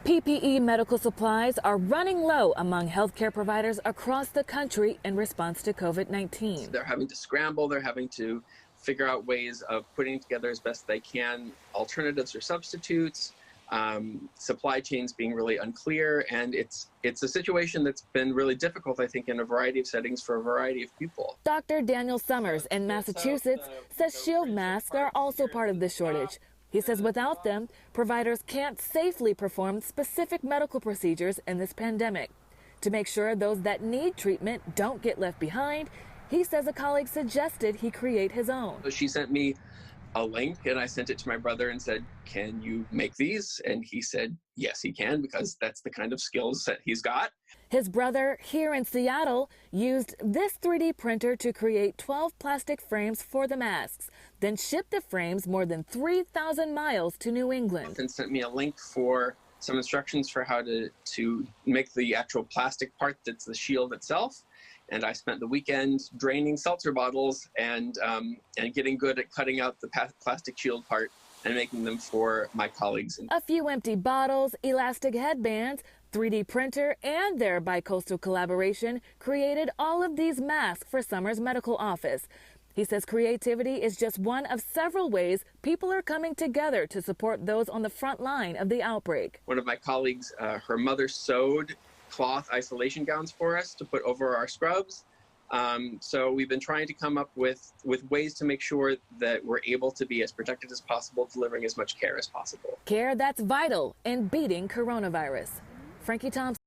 PPE medical supplies are running low among healthcare providers across the country in response to COVID-19. They're having to scramble, they're having to figure out ways of putting together as best they can alternatives or substitutes, supply chains being really unclear, and it's a situation that's been really difficult, I think, in a variety of settings for a variety of people. Dr. Daniel Summers in Massachusetts says shield masks are also part of the shortage. He says without them, providers can't safely perform specific medical procedures in this pandemic. To make sure those that need treatment don't get left behind, he says a colleague suggested he create his own. So she sent me a link and I sent it to my brother and said, "Can you make these?" And he said, yes, he can, because that's the kind of skills that he's got. His brother here in Seattle used this 3D printer to create 12 plastic frames for the masks, then shipped the frames more than 3,000 miles to New England. And sent me a link for some instructions for how to make the actual plastic part that's the shield itself. And I spent the weekend draining seltzer bottles and getting good at cutting out the plastic shield part and making them for my colleagues. A few empty bottles, elastic headbands, 3D printer, and their Bicoastal collaboration created all of these masks for Summers' medical office. He says creativity is just one of several ways people are coming together to support those on the front line of the outbreak. One of my colleagues, her mother sewed cloth isolation gowns for us to put over our scrubs. So we've been trying to come up with ways to make sure that we're able to be as protected as possible, delivering as much care as possible. Care that's vital in beating coronavirus. Frankie Thompson.